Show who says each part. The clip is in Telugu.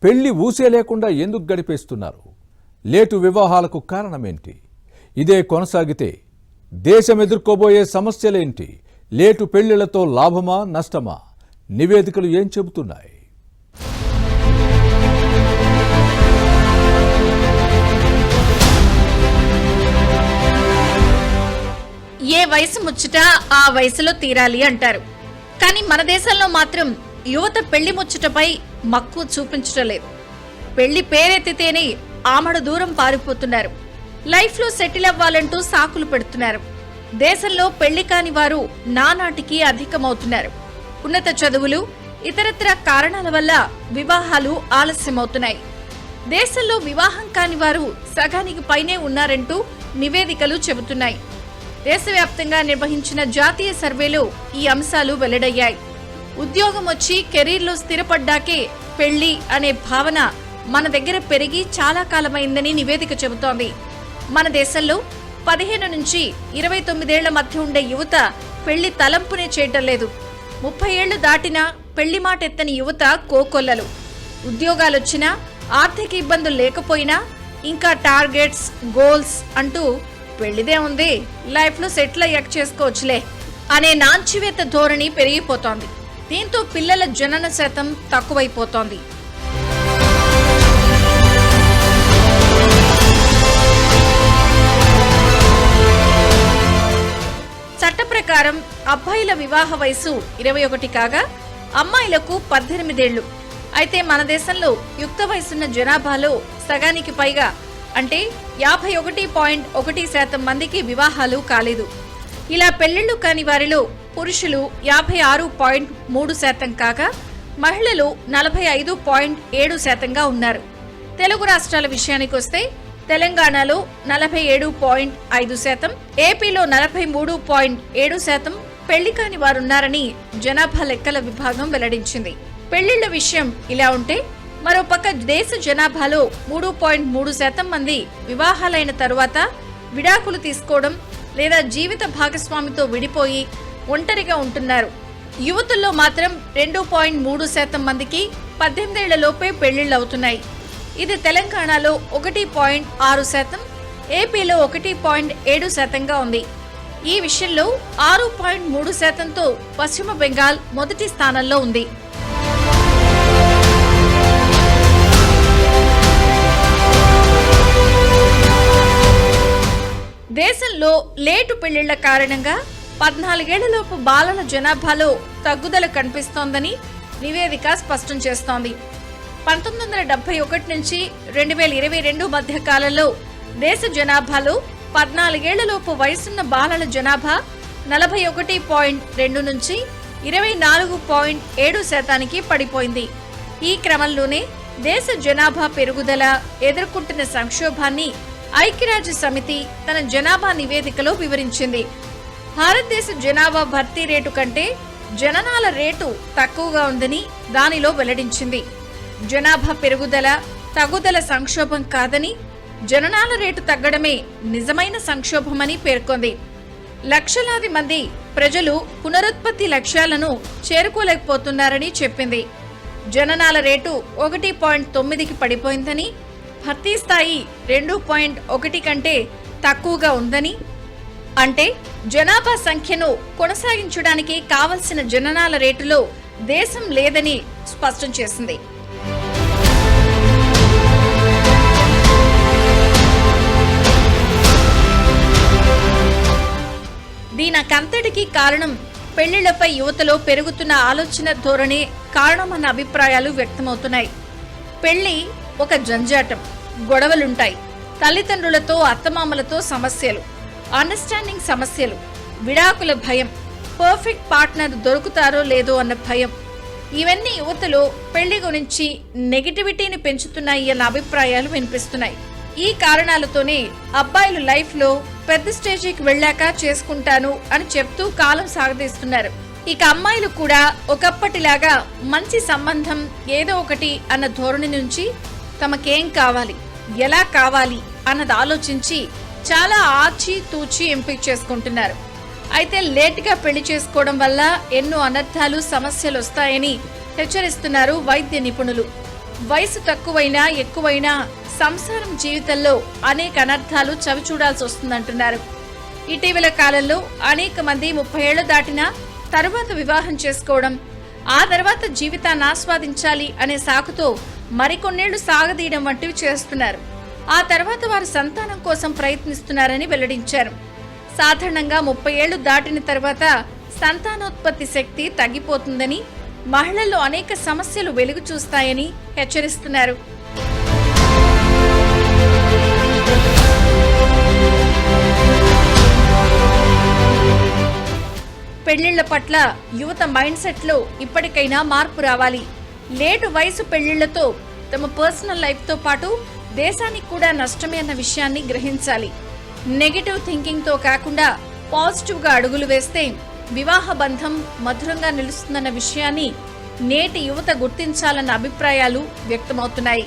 Speaker 1: పెళ్లి ఊసే లేకుండా ఎందుకు గడిపేస్తున్నారు? లేటు వివాహాలకు కారణమేంటి? ఇదే కొనసాగితే దేశం ఎదుర్కోబోయే సమస్యలేంటి? లేటు పెళ్లిళ్లతో లాభమా నష్టమా? నివేదికలు ఏం చెబుతున్నాయి?
Speaker 2: ఏ వయసు ముచ్చట ఆ వయసులో తీరాలి అంటారు. కానీ మన దేశంలో మాత్రం యువత పెళ్లి ముచ్చటపై మక్కువ చూపించడం లేదు. పెళ్లి పేరెత్తితేనే ఆమడ దూరం పారిపోతున్నారు. లైఫ్లో సెటిల్ అవ్వాలంటూ సాకులు పెడుతున్నారు. దేశంలో పెళ్లి కాని వారు నానాటికి అధికమవుతున్నారు. ఉన్నత చదువులు, ఇతరత్ర కారణాల వల్ల వివాహాలు ఆలస్యమవుతున్నాయి. దేశంలో వివాహం కాని వారు సగానికి పైనే ఉన్నారంటూ నివేదికలు చెబుతున్నాయి. దేశవ్యాప్తంగా నిర్వహించిన జాతీయ సర్వేలో ఈ అంశాలు వెల్లడయ్యాయి. ఉద్యోగం వచ్చి కెరీర్లో స్థిరపడ్డాకే పెళ్లి అనే భావన మన దగ్గర పెరిగి చాలా కాలమైందని నివేదిక చెబుతోంది. మన దేశంలో 15 నుంచి 29 ఏళ్ల మధ్య ఉండే యువత పెళ్లి తలంపునే చేయటం లేదు. 30 ఏళ్లు దాటినా పెళ్లి మాట ఎత్తని యువత కోకొల్లలు. ఉద్యోగాలొచ్చినా, ఆర్థిక ఇబ్బందులు లేకపోయినా ఇంకా టార్గెట్స్, గోల్స్ అంటూ పెళ్లిదే ఉంది, లైఫ్లో సెటిల్ అయ్యాక చేసుకోవచ్చులే అనే నాంచివేత ధోరణి పెరిగిపోతోంది. దీంతో పిల్లల జనన శాతం తక్కువైపోతోంది. చట్ట ప్రకారం అబ్బాయిల వివాహ వయసు 21 కాగా అమ్మాయిలకు 18 ఏళ్లు. అయితే మన దేశంలో యుక్త వయసున్న జనాభాలో సగానికి పైగా అంటే 51.1% మందికి వివాహాలు కాలేదు. ఇలా పెళ్లిళ్లు కాని వారిలో పురుషులు 56.3% కాగా మహిళలు 45.7%గా ఉన్నారు. తెలుగు రాష్ట్రాల విషయానికొస్తే తెలంగాణలో 47.5%, ఏపీలో 43.7% పెళ్లి కాని వారున్నారని జనాభా లెక్కల విభాగం వెల్లడించింది. పెళ్లిళ్ల విషయం ఇలా ఉంటే మరోపక్క దేశ జనాభాలో 3.3% మంది వివాహాలైన తరువాత విడాకులు తీసుకోవడం లేదా జీవిత భాగస్వామితో విడిపోయి ఒంటరిగా ఉంటున్నారు. యువతుల్లో మాత్రం 2.3% మందికి 18 ఏళ్లలోపే పెళ్లిళ్లవుతున్నాయి. ఇది తెలంగాణలో 1.6%, ఏపీలో 1.7%గా ఉంది. ఈ విషయంలో 6.3%తో పశ్చిమ బెంగాల్ మొదటి స్థానంలో ఉంది. దేశంలో లేటు పెళ్లిళ్ల కారణంగా 14 ఏళ్లలోపు బాలల జనాభాలో తగ్గుదల కనిపిస్తోందని నివేదిక స్పష్టం చేస్తోంది. 1971 నుంచి 2022 మధ్య కాలంలో దేశ జనాభాలో 14 ఏళ్లలోపు వయసున్న బాలల జనాభా 41.2 నుంచి 24.7% పడిపోయింది. ఈ క్రమంలోనే దేశ జనాభా పెరుగుదల ఎదుర్కొంటున్న సంక్షోభాన్ని ఐక్యరాజ్య సమితి తన జనాభా నివేదికలో వివరించింది. భారతదేశ జనాభా భర్తీ రేటు కంటే జననాల రేటు తక్కువగా ఉందని దానిలో వెల్లడించింది. జనాభా పెరుగుదల తగ్గుదల సంక్షోభం కాదని, జననాల రేటు తగ్గడమే నిజమైన సంక్షోభమని పేర్కొంది. లక్షలాది మంది ప్రజలు పునరుత్పత్తి లక్ష్యాలను చేరుకోలేకపోతున్నారని చెప్పింది. జననాల రేటు 1.9కి పడిపోయిందని, భర్తీ స్థాయి 2.1 కంటే తక్కువగా ఉందని, అంటే జనాభా సంఖ్యను కొనసాగించడానికి కావలసిన జననాల రేటులో దేశం లేదని స్పష్టం చేసింది. దీనికంతటికీ కారణం పెళ్లిళ్లపై యువతలో పెరుగుతున్న ఆలోచన ధోరణి కారణమన్న అభిప్రాయాలు వ్యక్తమవుతున్నాయి. పెళ్లి ఒక జంజాటం, గొడవలుంటాయి, తల్లిదండ్రులతో అత్తమామలతో సమస్యలు, అండర్స్టాండింగ్ సమస్యలు, విడాకుల భయం, పర్ఫెక్ట్ పార్ట్నర్ దొరుకుతారో లేదో అన్న భయం, ఇవన్నీ యువతలో పెళ్లి గురించి నెగిటివిటీని పెంచుతున్నాయి అన్న అభిప్రాయాలు వినిపిస్తున్నాయి. ఈ కారణాలతోనే అబ్బాయిలు లైఫ్లో పెద్ద స్టేజీకి వెళ్ళాక చేసుకుంటాను అని చెప్తూ కాలం సాగదీస్తున్నారు. ఇక అమ్మాయిలు కూడా ఒకప్పటిలాగా మంచి సంబంధం ఏదో ఒకటి అన్న ధోరణి నుంచి తమకేం కావాలి, ఎలా కావాలి అన్నది ఆలోచించి చాలా ఆచి తూచి ఎంపిక చేసుకుంటున్నారు. అయితే లేటుగా పెళ్లి చేసుకోవడం వల్ల ఎన్నో అనర్థాలు, సమస్యలు వస్తాయని హెచ్చరిస్తున్నారు వైద్య నిపుణులు. వయసు తక్కువైనా ఎక్కువైనా సంసారం జీవితంలో అనేక అనర్థాలు చవిచూడాల్సి వస్తుందంటున్నారు. ఇటీవల కాలంలో అనేక మంది 30 ఏళ్లు దాటినా తరువాత వివాహం చేసుకోవడం, ఆ తర్వాత జీవితాన్ని ఆస్వాదించాలి అనే సాకుతో మరికొన్నేళ్లు సాగదీయడం వంటివి చేస్తున్నారు. ఆ తర్వాత వారు సంతానం కోసం ప్రయత్నిస్తున్నారని వెల్లడించారు. సాధారణంగా 30 ఏళ్లు దాటిన తర్వాత సంతానోత్పత్తి శక్తి తగ్గిపోతుందని, మహిళల్లో అనేక సమస్యలు వెలుగు చూస్తాయని హెచ్చరిస్తున్నారు. పెళ్లిళ్ల పట్ల యువత మైండ్ సెట్ లో ఇప్పటికైనా మార్పు రావాలి. లేటు వయసు పెళ్లిళ్లతో తమ పర్సనల్ లైఫ్ తో పాటు దేశానికి కూడా నష్టమే అన్న విషయాన్ని గ్రహించాలి. నెగటివ్ థింకింగ్ తో కాకుండా పాజిటివ్ గా అడుగులు వేస్తే వివాహ బంధం మధురంగా నిలుస్తుందన్న విషయాన్ని నేటి యువత గుర్తించాలన్న అభిప్రాయాలు వ్యక్తమవుతున్నాయి.